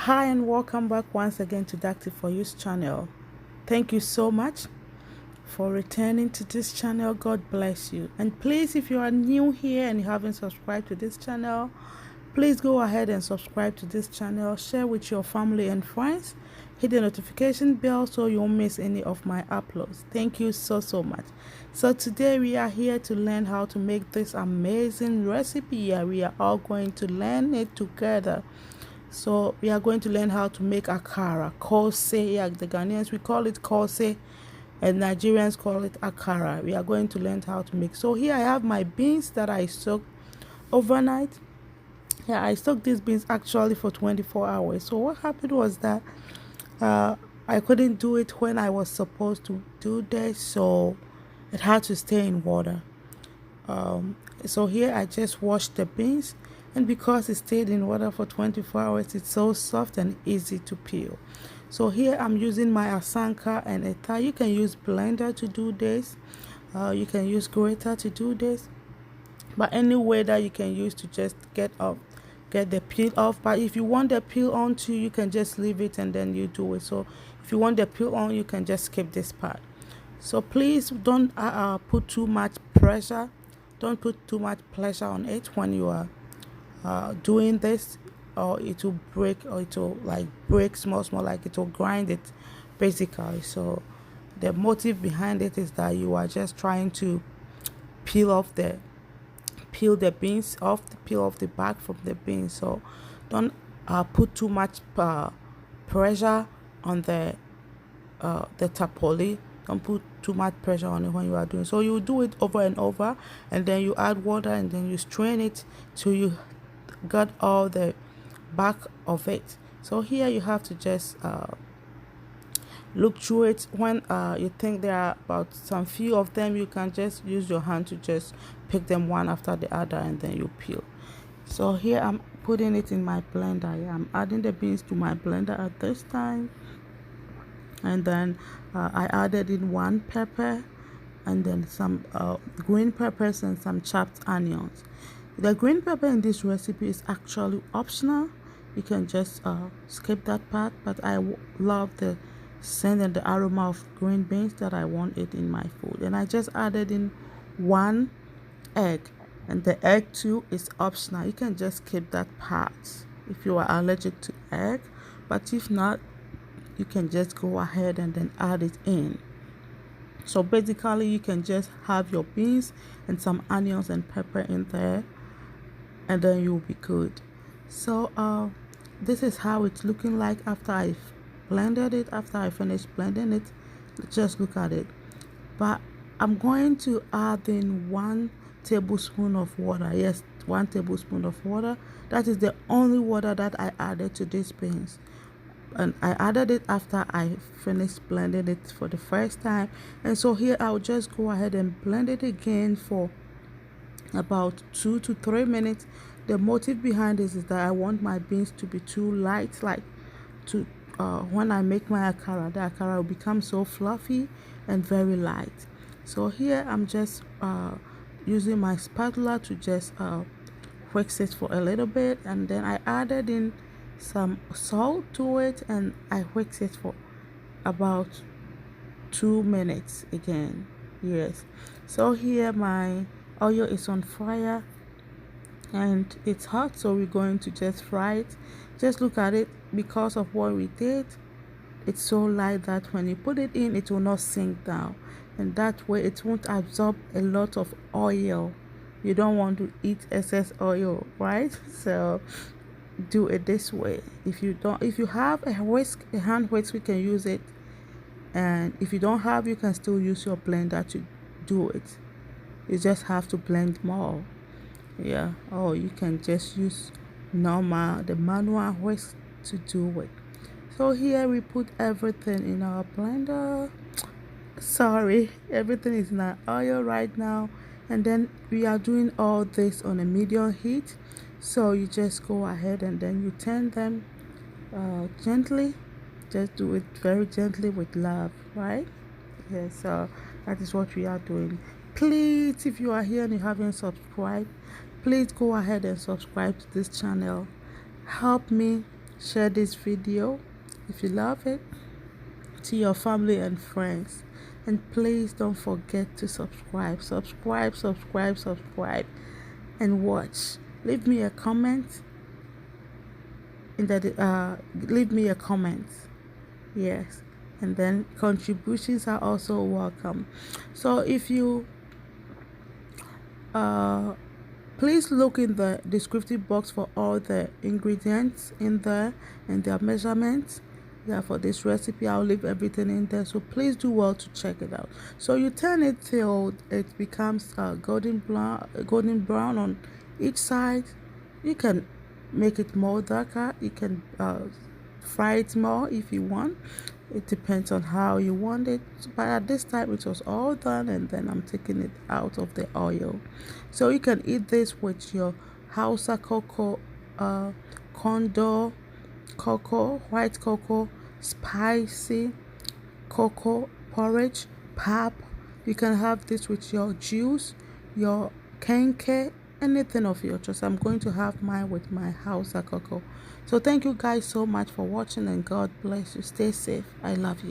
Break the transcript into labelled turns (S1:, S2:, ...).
S1: Hi and welcome back once again to Dactive for Use channel. Thank you so much for returning to this channel. God bless you. And please, if you are new here and you haven't subscribed to this channel, please go ahead and subscribe to this channel. Share with your family and friends. Hit the notification bell so you won't miss any of my uploads. Thank you so much. So today we are here to learn how to make this amazing recipe. Yeah, we are all going to learn it together. So we are going to learn how to make akara, Koose. Yeah, the Ghanaians we call it Koose, and Nigerians call it akara. We are going to learn how to make. So here I have my beans that I soaked overnight. Yeah, I soaked these beans actually for 24 hours. So what happened was that I couldn't do it when I was supposed to do this, so it had to stay in water. So here I just washed the beans, and because it stayed in water for 24 hours, it's so soft and easy to peel. So here I'm using my asanka and eta. You can use blender to do this. You can use grater to do this, but any way that you can use to just get the peel off. But if you want the peel on too, you can just leave it and then you do it. So if you want the peel on, you can just skip this part. So please don't put too much pressure. Don't put too much pressure on it when you are doing this, or it will break, or it will like break small, like it will grind it basically. So the motive behind it is that you are just trying to peel the beans off, peel off the back from the beans. So don't put too much pressure on the tapoli. Don't put too much pressure on it when you are doing. So you do it over and over, and then you add water, and then you strain it till you got all the back of it. So here you have to just look through it. When you think there are about some few of them, you can just use your hand to just pick them one after the other, and then you peel. So here I'm putting it in my blender. I'm adding the beans to my blender at this time, and then I added in one pepper, and then some green peppers and some chopped onions. The green pepper in this recipe is actually optional. You can just skip that part, but I love the scent and the aroma of green beans that I want it in my food. And I just added in one egg, and the egg too is optional. You can just skip that part if you are allergic to egg, but if not, you can just go ahead and then add it in. So basically you can just have your beans and some onions and pepper in there, and then you'll be good. So this is how it's looking like after I blended it. After I finished blending it, just look at it. But I'm going to add in 1 tablespoon of water. Yes, 1 tablespoon of water. That is the only water that I added to these beans, and I added it after I finished blending it for the first time. And so here I'll just go ahead and blend it again for about 2 to 3 minutes. The motive behind this is that I want my beans to be too light, like to when I make my akara, the akara will become so fluffy and very light. So here I'm just using my spatula to just whisk it for a little bit, and then I added in some salt to it, and I whisk it for about 2 minutes again. Yes, so here my oil is on fire and it's hot, so we're going to just fry it. Just look at it. Because of what we did, it's so light that when you put it in, it will not sink down, and that way it won't absorb a lot of oil. You don't want to eat excess oil, right? So do it this way. If you have a hand whisk, we can use it, and if you don't have, you can still use your blender to do it. You just have to blend more. Yeah, or you can just use the manual whisk to do it. So here we put everything in our blender. Sorry, everything is in our oil right now, and then we are doing all this on a medium heat. So you just go ahead and then you turn them gently. Just do it very gently with love, right? Yes, so that is what we are doing. Please, if you are here and you haven't subscribed, please go ahead and subscribe to this channel. Help me Share this video if you love it to your family and friends. And please don't forget to subscribe. Subscribe, and watch. Leave me a comment leave me a comment. Yes. And then contributions are also welcome. So if you please look in the descriptive box for all the ingredients in there and their measurements. Yeah, for this recipe I'll leave everything in there, so please do well to check it out. So you turn it till it becomes golden brown on each side. You can make it more darker, you can fry it more if you want. It depends on how you want it, but at this time it was all done, and then I'm taking it out of the oil. So you can eat this with your Hausa cocoa, condor cocoa, white cocoa, spicy cocoa porridge, pap. You can have this with your juice, your kenke, anything of your choice. I'm going to have mine with my Hausa cocoa. So thank you guys so much for watching, and God bless you. Stay safe. I love you.